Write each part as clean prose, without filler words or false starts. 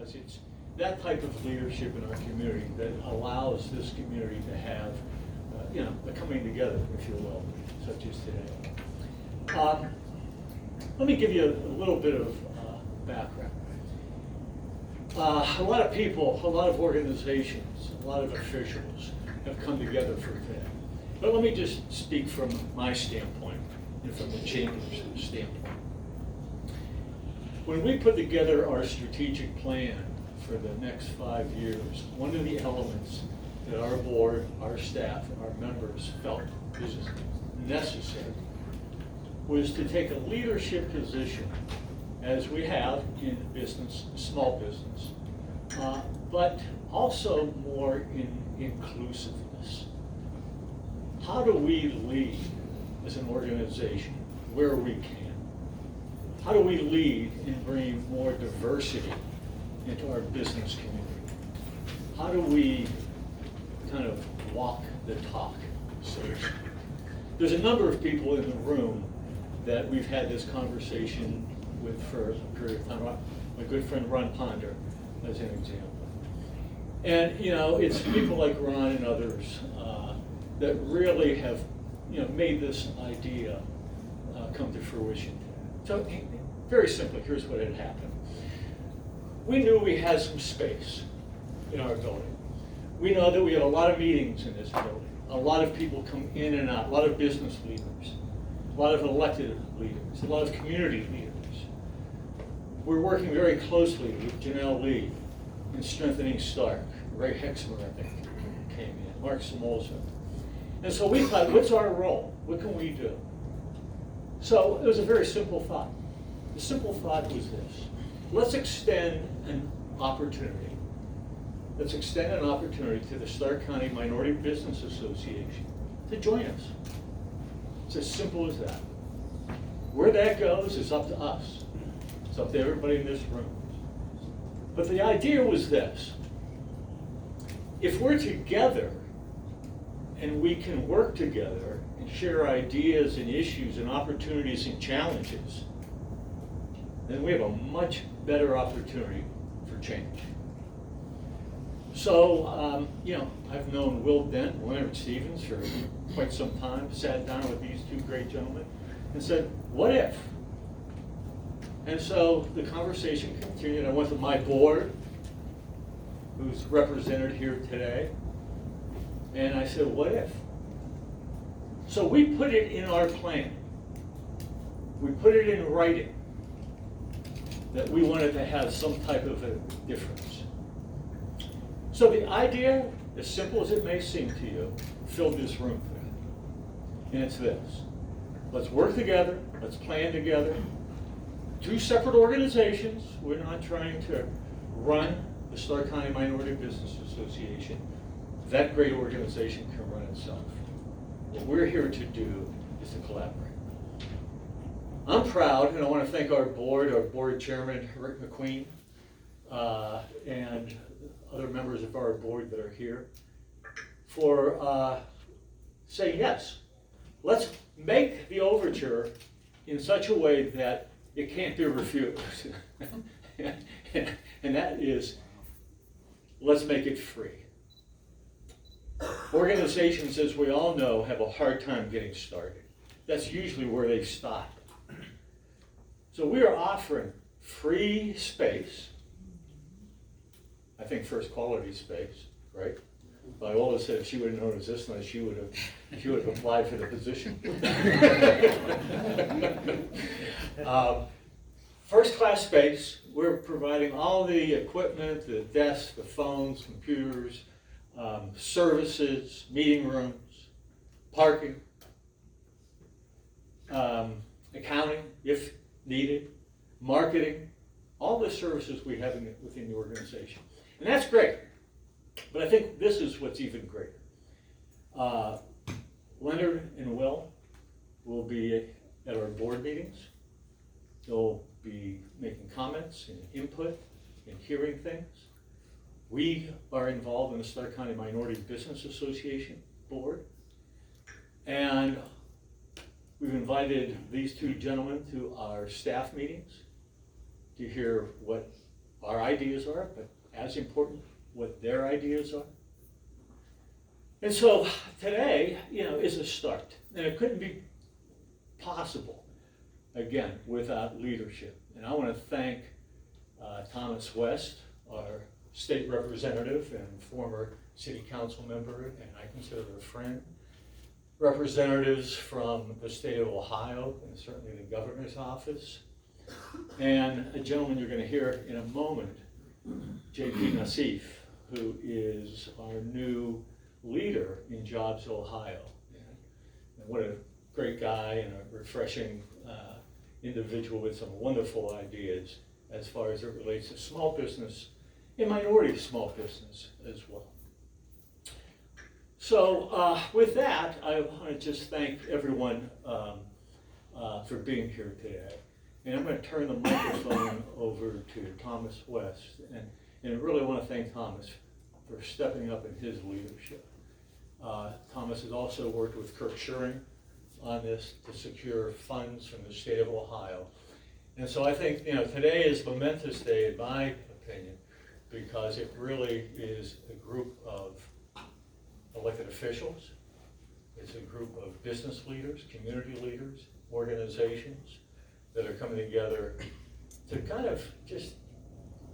because it's that type of leadership in our community that allows this community to have, a coming together, if you will, such as today. Let me give you a little bit of background. A lot of people, a lot of organizations, a lot of officials have come together for today. But let me just speak from my standpoint and from the Chamber's standpoint. When we put together our strategic plan for the next 5 years, one of the elements that our board, our staff, and our members felt was necessary was to take a leadership position, as we have in business, small business, but also more in inclusiveness. How do we lead as an organization where we can? How do we lead in bringing more diversity into our business community? How do we kind of walk the talk, so to speak? There's a number of people in the room that we've had this conversation with for a period of time. My good friend Ron Ponder, as an example. And it's people like Ron and others that really have made this idea come to fruition. So very simply, here's what had happened. We knew we had some space in our building. We know that we have a lot of meetings in this building. A lot of people come in and out, a lot of business leaders, a lot of elected leaders, a lot of community leaders. We're working very closely with Janelle Lee in strengthening Stark. Ray Hexmer, I think, came in, Mark Samolza. And so we thought, what's our role? What can we do? So it was a very simple thought. The simple thought was this: let's extend an opportunity. Let's extend an opportunity to the Stark County Minority Business Association to join us. It's as simple as that. Where that goes is up to us. It's up to everybody in this room. But the idea was this: if we're together and we can work together and share ideas and issues and opportunities and challenges, then we have a much better opportunity for change. So, I've known Will Dent and Leonard Stevens for quite some time, sat down with these two great gentlemen and said, what if? And so the conversation continued. I went to my board, who's represented here today, and I said, what if? So we put it in our plan. We put it in writing that we wanted to have some type of a difference. So the idea, as simple as it may seem to you, filled this room today. And it's this: let's work together, let's plan together. Two separate organizations. We're not trying to run the Stark County Minority Business Association. That great organization can run itself. What we're here to do is to collaborate. I'm proud, and I want to thank our board chairman, Rick McQueen, and other members of our board that are here, for saying yes. Let's make the overture in such a way that it can't be refused. And that is, let's make it free. Organizations, as we all know, have a hard time getting started. That's usually where they stop. So we are offering free space. I think first quality space, right? Viola said if she would have known resistance, she would have applied for the position. First class space. We're providing all the equipment, the desks, the phones, computers, services, meeting rooms, parking, accounting if needed, marketing, all the services we have within the organization. And that's great. But I think this is what's even greater. Leonard and Will be at our board meetings. They'll be making comments and input and hearing things. We are involved in the Stark County Minority Business Association board. And we've invited these two gentlemen to our staff meetings to hear what our ideas are, but as important, what their ideas are. And so today, is a start. And it couldn't be possible, again, without leadership. And I want to thank Thomas West, our state representative and former city council member, and I consider a friend. Representatives from the state of Ohio, and certainly the governor's office. And a gentleman you're going to hear in a moment, J.P. Nassif, who is our new leader in Jobs Ohio. And what a great guy and a refreshing individual with some wonderful ideas as far as it relates to small business and minority small business as well. So with that, I want to just thank everyone for being here today. And I'm going to turn the microphone over to Thomas West. And I really want to thank Thomas for stepping up in his leadership. Thomas has also worked with Kirk Schuring on this to secure funds from the state of Ohio. And so I think, today is a momentous day in my opinion, because it really is a group of elected officials, it's a group of business leaders, community leaders, organizations that are coming together to kind of just,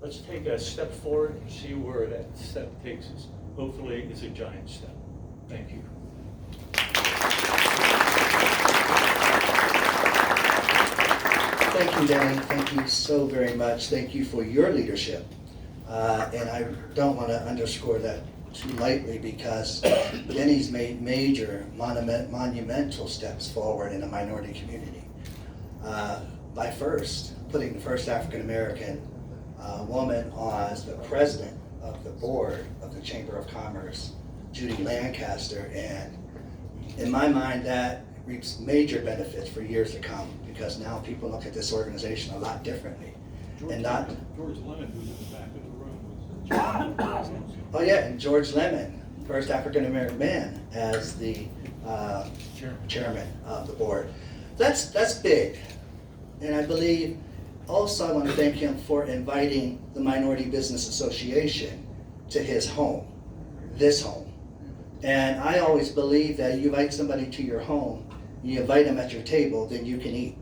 let's take a step forward and see where that step takes us. Hopefully it's a giant step. Thank you. Thank you, Danny. Thank you so very much. Thank you for your leadership. And I don't want to underscore that too lightly, because Denny's made major monumental steps forward in the minority community. By putting the first African-American woman as the president of the board of the Chamber of Commerce, Judy Lancaster, and in my mind that reaps major benefits for years to come, because now people look at this organization a lot differently. George Lemon, who's in the back of the room, was Oh yeah, and George Lemon, first African-American man as the chairman of the board. That's big. And I believe also I want to thank him for inviting the Minority Business Association to his home, this home. And I always believe that you invite somebody to your home, you invite them at your table, then you can eat.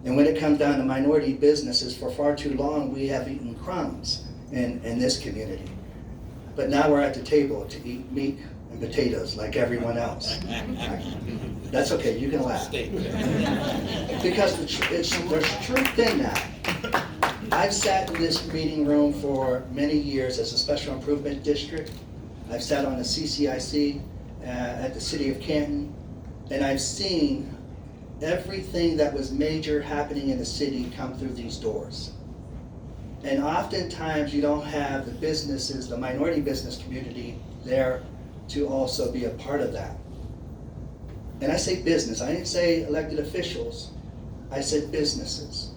And when it comes down to minority businesses, for far too long we have eaten crumbs in this community. But now we're at the table to eat meat and potatoes like everyone else. That's okay, you can laugh. Because there's truth in that. I've sat in this meeting room for many years as a special improvement district. I've sat on the CCIC at the city of Canton, and I've seen everything that was major happening in the city come through these doors. And oftentimes you don't have the businesses, the minority business community there to also be a part of that. And I say business, I didn't say elected officials, I said businesses.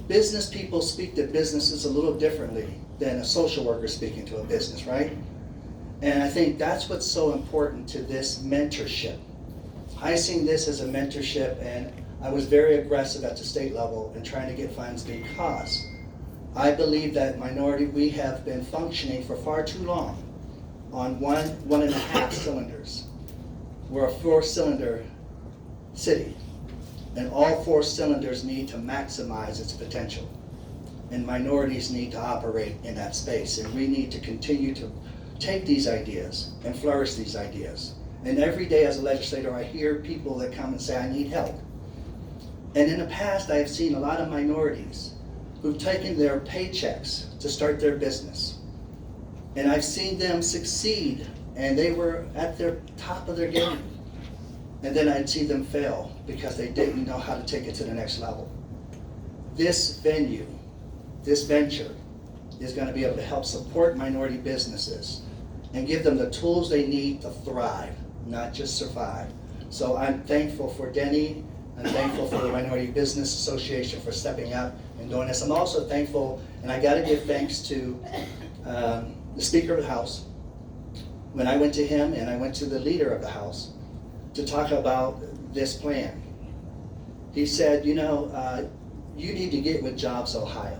Business people speak to businesses a little differently than a social worker speaking to a business, right? And I think that's what's so important to this mentorship. I seen this as a mentorship, and I was very aggressive at the state level in trying to get funds, because I believe that we have been functioning for far too long on one and a half cylinders. We're a 4-cylinder city, and all 4 cylinders need to maximize its potential. And minorities need to operate in that space, and we need to continue to take these ideas and flourish these ideas. And every day as a legislator, I hear people that come and say, I need help. And in the past, I have seen a lot of minorities who've taken their paychecks to start their business. And I've seen them succeed, and they were at their top of their game. And then I'd see them fail because they didn't know how to take it to the next level. This venue, this venture, is going to be able to help support minority businesses and give them the tools they need to thrive, not just survive. So I'm thankful for Denny. I'm thankful for the Minority Business Association for stepping up and doing this. I'm also thankful, and I got to give thanks to the Speaker of the House. When I went to him and I went to the leader of the House to talk about this plan, he said, you need to get with Jobs Ohio.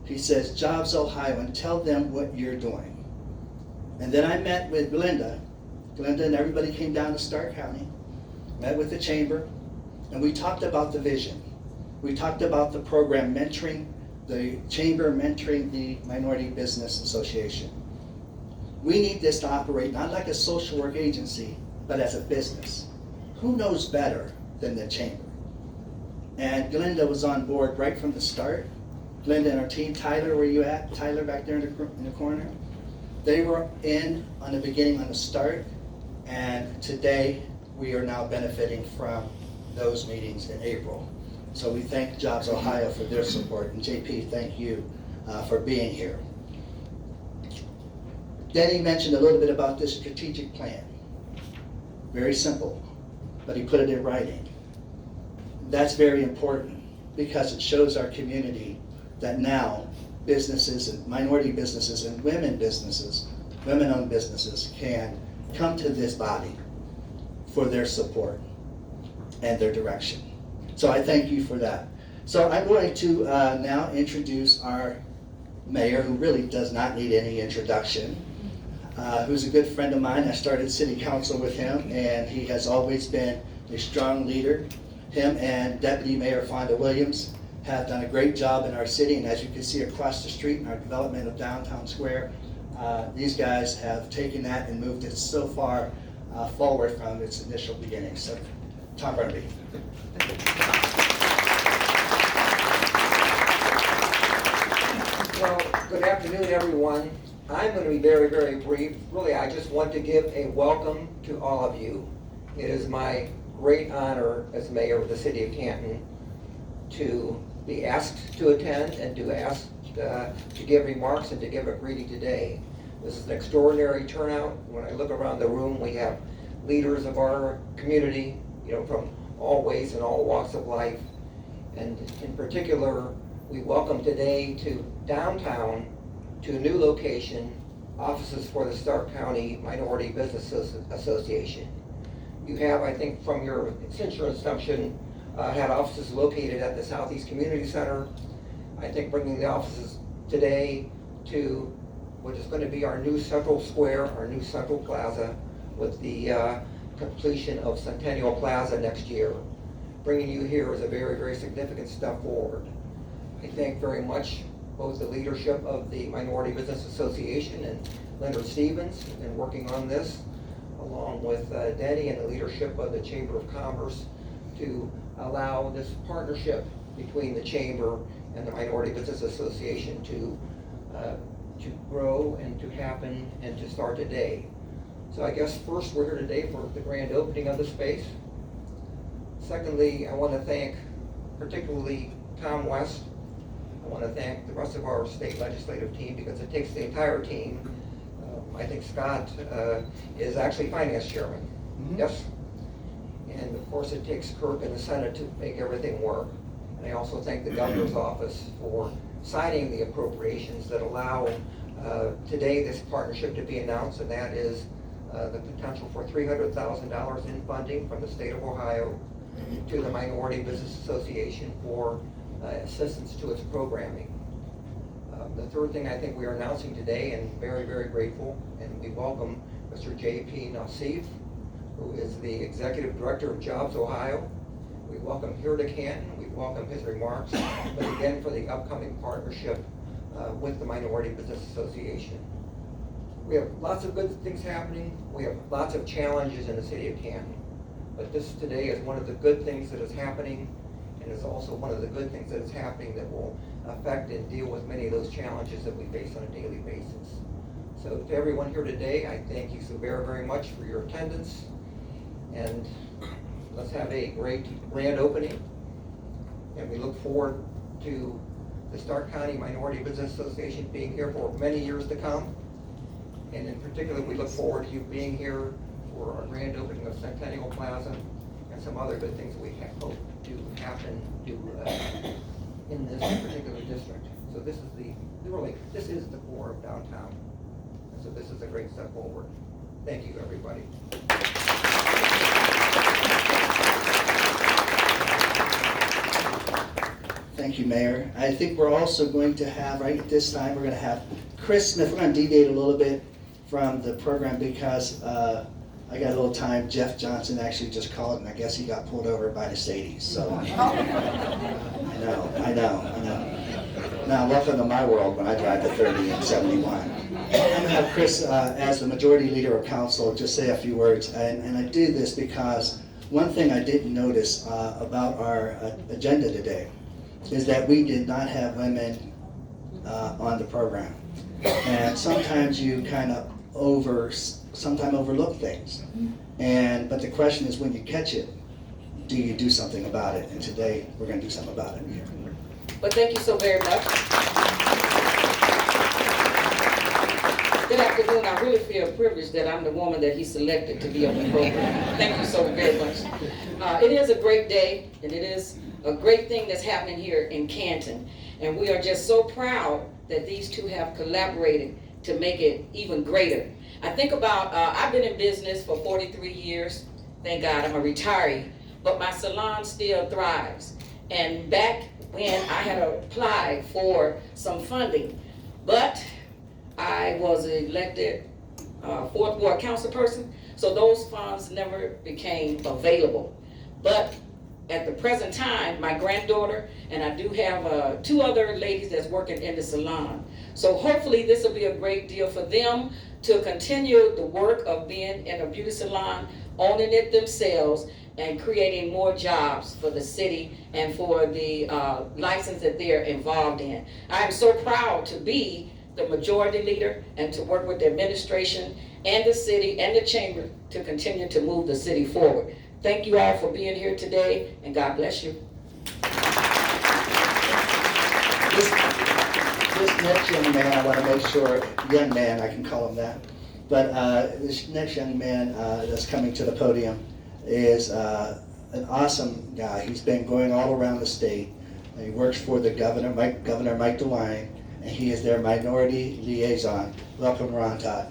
He says, Jobs Ohio, and tell them what you're doing. And then I met with Glenda. Glenda and everybody came down to Stark County, met with the chamber, and we talked about the vision. We talked about the program mentoring, the chamber mentoring the Minority Business Association. We need this to operate not like a social work agency, but as a business. Who knows better than the chamber? And Glenda was on board right from the start. Glenda and our team, Tyler, where you at? Tyler back there in the corner. They were in on the beginning, on the start, and today we are now benefiting from those meetings in April. So we thank Jobs Ohio for their support, and JP, thank you for being here. Denny mentioned a little bit about this strategic plan. Very simple, but he put it in writing. That's very important because it shows our community that now businesses and minority businesses and women businesses, women-owned businesses can come to this body for their support and their direction. So I thank you for that. So I'm going to now introduce our mayor, who really does not need any introduction, who's a good friend of mine. I started city council with him, and he has always been a strong leader. Him and Deputy Mayor Fonda Williams have done a great job in our city, and as you can see across the street in our development of Downtown Square, these guys have taken that and moved it so far forward from its initial beginnings. So, Tom Burnby. Well, good afternoon, everyone. I'm going to be very, very brief. Really, I just want to give a welcome to all of you. It is my great honor as mayor of the city of Canton to be asked to attend and to give remarks and to give a greeting today. This is an extraordinary turnout. When I look around the room, we have leaders of our community, from all ways and all walks of life. And in particular, we welcome today to downtown, to a new location, offices for the Stark County Minority Business Association. You have, I think, since your assumption, had offices located at the Southeast Community Center. I think bringing the offices today to what is going to be our new Central Square, our new Central Plaza, with the completion of Centennial Plaza next year. Bringing you here is a very, very significant step forward. I thank very much both the leadership of the Minority Business Association and Leonard Stevens in working on this, along with Denny and the leadership of the Chamber of Commerce to allow this partnership between the Chamber and the Minority Business Association to grow and to happen and to start today. So I guess first we're here today for the grand opening of the space. Secondly, I want to thank particularly Tom West. I want to thank the rest of our state legislative team because it takes the entire team. I think Scott is actually finance chairman. Mm-hmm. Yes. And of course it takes Kirk and the Senate to make everything work. And I also thank the governor's office for signing the appropriations that allow today this partnership to be announced, and that is the potential for $300,000 in funding from the state of Ohio to the Minority Business Association for assistance to its programming. The third thing I think we are announcing today, and very, very grateful, and we welcome Mr. J.P. Nassif, who is the Executive Director of Jobs Ohio. We welcome here to Canton, we welcome his remarks, but again for the upcoming partnership with the Minority Business Association. We have lots of good things happening. We have lots of challenges in the city of Canton. But this today is one of the good things that is happening, and is also one of the good things that is happening that will affect and deal with many of those challenges that we face on a daily basis. So to everyone here today, I thank you so very, very much for your attendance, and let's have a great grand opening. And we look forward to the Stark County Minority Business Association being here for many years to come. And in particular, we look forward to you being here for our grand opening of Centennial Plaza and some other good things we hope to happen in this particular district. So this is the core of downtown. And so this is a great step forward. Thank you, everybody. Thank you, Mayor. I think we're also going to have, right at this time, we're going to have Chris Smith. We're going to deviate a little bit from the program because I got a little time. Jeff Johnson actually just called, and I guess he got pulled over by the Sadies. So I know. Now, welcome to my world when I drive to 30 and 71. I'm going to have Chris, as the majority leader of council, just say a few words. And I do this because one thing I didn't notice about our agenda today is that we did not have women on the program. And sometimes you kind of overlook things. But the question is, when you catch it, do you do something about it? And today, we're going to do something about it here. Well, thank you so very much. Good afternoon. I really feel privileged that I'm the woman that he selected to be on the program. Thank you so very much. It is a great day, and it is a great thing that's happening here in Canton. And we are just so proud that these two have collaborated to make it even greater. I think about, I've been in business for 43 years. Thank God I'm a retiree, but my salon still thrives. And back when I had applied for some funding, but I was elected 4th Ward council person, so those funds never became available. But at the present time, my granddaughter, and I do have 2 other ladies that's working in the salon. So hopefully this will be a great deal for them to continue the work of being in a beauty salon, owning it themselves, and creating more jobs for the city and for the license that they're involved in. I am so proud to be the majority leader and to work with the administration and the city and the chamber to continue to move the city forward. Thank you all for being here today, and God bless you. This next young man, I want to make sure, young man, I can call him that, but this next young man that's coming to the podium is an awesome guy. He's been going all around the state. He works for the Governor Mike DeWine, and he is their minority liaison. Welcome, Ron Todd.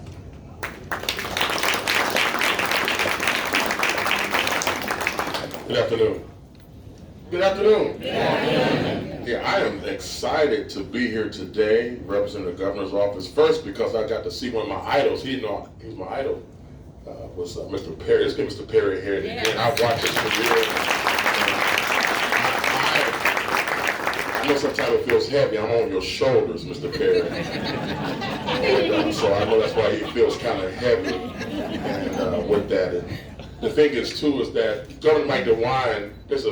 Good afternoon. Good afternoon. Yeah, I am excited to be here today representing the governor's office. First, because I got to see one of my idols. He was my idol. Was Mr. Perry. Let's get Mr. Perry here again. I've watched his career. I know sometimes it feels heavy. I'm on your shoulders, Mr. Perry. So I know that's why he feels kind of heavy and with that. And the thing is, too, is that Governor Mike DeWine, there's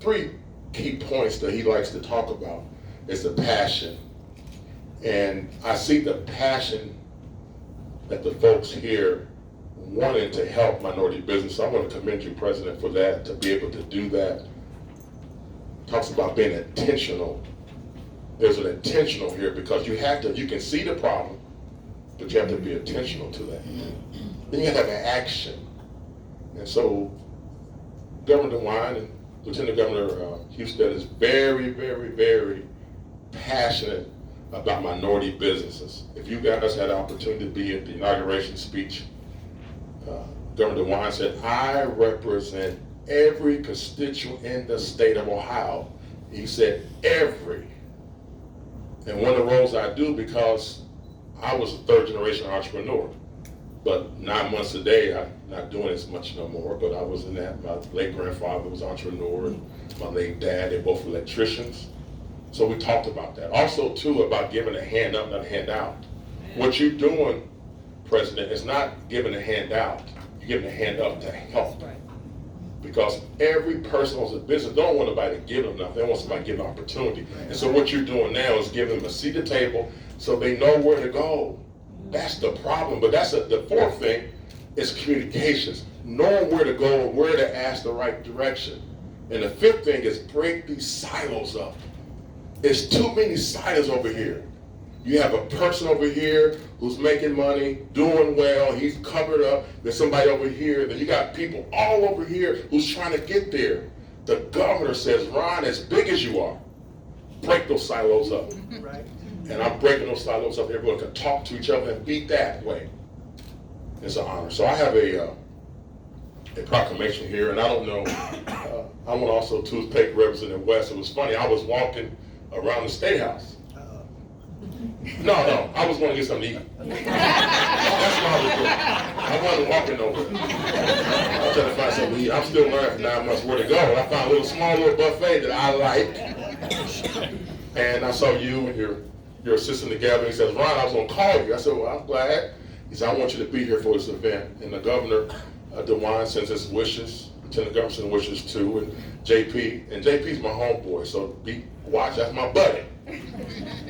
3 key points that he likes to talk about. It's the passion. And I see the passion that the folks here wanting to help minority business. I want to commend you, President, for that, to be able to do that. Talks about being intentional. There's an intentional here because you can see the problem, but you have to be intentional to that. Then you have to have an action. And so Governor DeWine and Lieutenant Governor Husted is very, very, very passionate about minority businesses. If you guys had the opportunity to be at the inauguration speech, Governor DeWine said, I represent every constituent in the state of Ohio. He said, every. And one of the roles I do, because I was a 3rd generation entrepreneur, but 9 months a day, I'm not doing as much no more, but I was in that. My late grandfather was an entrepreneur, and my late dad, they're both electricians. So we talked about that. Also, too, about giving a hand up, not a handout. What you're doing, President, is not giving a handout. You're giving a hand up to help. Because every person who's a business don't want nobody to give them nothing. They want somebody to give them opportunity. And so what you're doing now is giving them a seat at the table so they know where to go. That's the problem. But that's the 4th thing is communications. Knowing where to go and where to ask the right direction. And the 5th thing is break these silos up. There's too many silos over here. You have a person over here who's making money, doing well, he's covered up. There's somebody over here. Then you got people all over here who's trying to get there. The governor says, Ron, as big as you are, break those silos up. Right. And I'm breaking those silos up. Everyone can talk to each other and be that way. It's an honor. So I have a proclamation here, and I don't know, I want also to take Representative West. It was funny, I was walking around the State House. No, I was going to get something to eat. That's what I was doing. I wasn't walking nowhere. I was trying to find something to eat. I'm still learning for 9 months where to go. And I found a small little buffet that I like. And I saw you and your assistant together. He says, Ron, I was going to call you. I said, well, I'm glad. He said, I want you to be here for this event. And the governor, DeWine, sends his wishes. Lieutenant Governor sends wishes too. And JP. And JP's my homeboy. So watch, that's my buddy.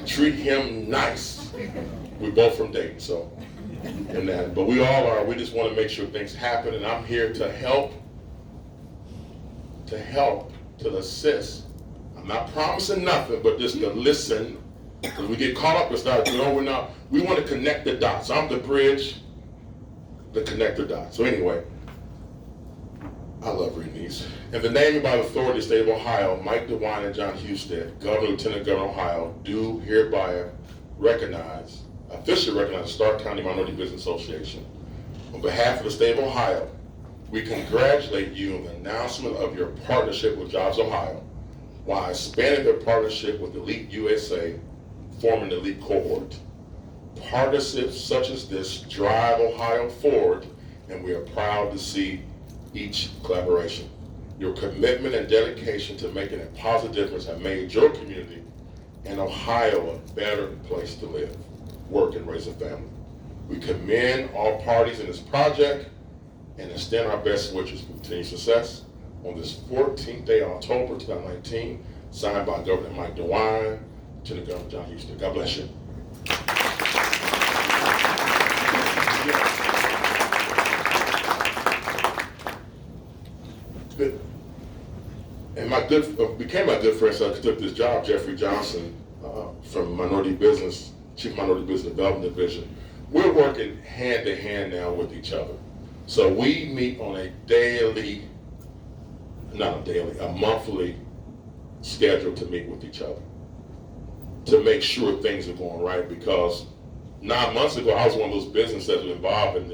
Treat him nice. We're both from Dayton, so, and that, but we all are. We just want to make sure things happen, and I'm here to help, to assist. I'm not promising nothing, but just to listen, because we get caught up and start, we want to connect the dots. I'm the bridge, to connect the dots. So anyway, I love reading these. In the name and by the authority of the state of Ohio, Mike DeWine and John Husted, Governor, Lieutenant Governor of Ohio, do hereby officially recognize the Stark County Minority Business Association. On behalf of the state of Ohio, we congratulate you on the announcement of your partnership with Jobs Ohio, while expanding their partnership with Elite USA, forming the Elite Cohort. Partnerships such as this drive Ohio forward, and we are proud to see each collaboration. Your commitment and dedication to making a positive difference have made your community and Ohio a better place to live, work, and raise a family. We commend all parties in this project and extend our best wishes for continued success. On this 14th day of October 2019, signed by Governor Mike DeWine, Lieutenant Governor John Husted. God bless you. And became my good friend, so I took this job, Jeffrey Johnson, from Chief Minority Business Development Division. We're working hand to hand now with each other. So we meet on a monthly schedule to meet with each other to make sure things are going right, because 9 months ago, I was one of those businesses that was involved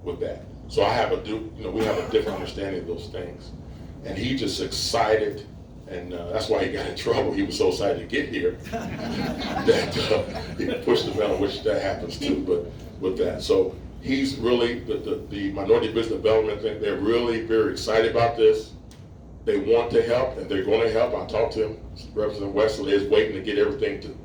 with that. So we have a different understanding of those things. And he just excited, and that's why he got in trouble. He was so excited to get here that he pushed the pedal, which that happens too, but with that. So he's really, the Minority Business Development thing, they're really very excited about this. They want to help, and they're going to help. I talked to him, Representative Wesley is waiting to get everything to,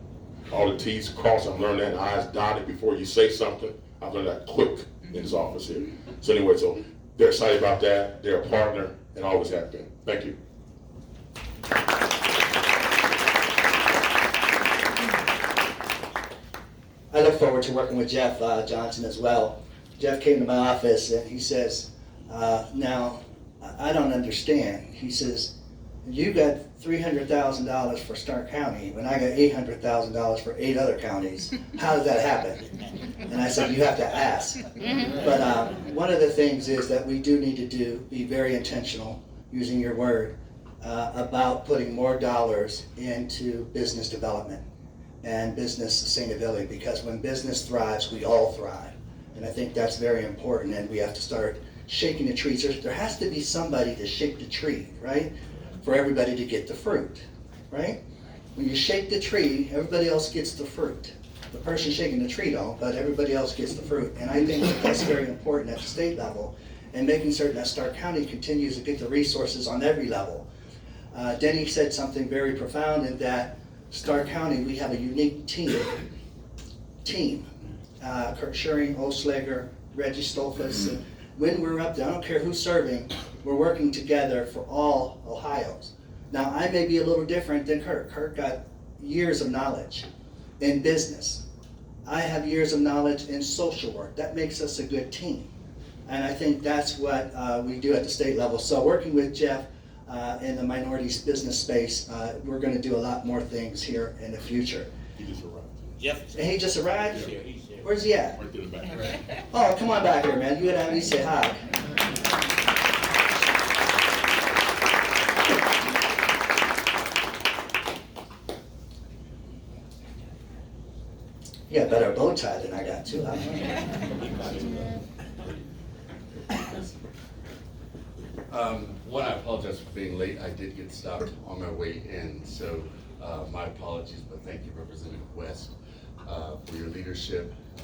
all the T's crossed. I'm learning that, and I's dotted before you say something. I've learned that quick in his office here. So anyway, so they're excited about that. They're a partner, and always have been. Thank you. I look forward to working with Jeff Johnson as well. Jeff came to my office and he says, now, I don't understand. He says, you got $300,000 for Stark County when I got $800,000 for 8 other counties. How did that happen? And I said, you have to ask. But one of the things is that we do need to be very intentional, using your word, about putting more dollars into business development and business sustainability, because when business thrives, we all thrive. And I think that's very important, and we have to start shaking the trees. There has to be somebody to shake the tree, right? For everybody to get the fruit, right? When you shake the tree, everybody else gets the fruit. The person shaking the tree don't, but everybody else gets the fruit. And I think that that's very important at the state level, and making certain that Stark County continues to get the resources on every level. Denny said something very profound in that Stark County, we have a unique team. Kurt Schering, Oslager, Reggie Stolfus. And when we're up there, I don't care who's serving, we're working together for all Ohio's. Now, I may be a little different than Kurt. Kurt got years of knowledge in business. I have years of knowledge in social work. That makes us a good team. And I think that's what we do at the state level. So working with Jeff in the minorities business space, we're going to do a lot more things here in the future. He just arrived. Yep. And he just arrived? He's here, he's here. Where's he at? Right to the back. Oh, come on back here, man. You and I need to say hi. You got a better bow tie than I got too. I don't know. One, I apologize for being late. I did get stopped on my way in, so my apologies, but thank you, Representative West, for your leadership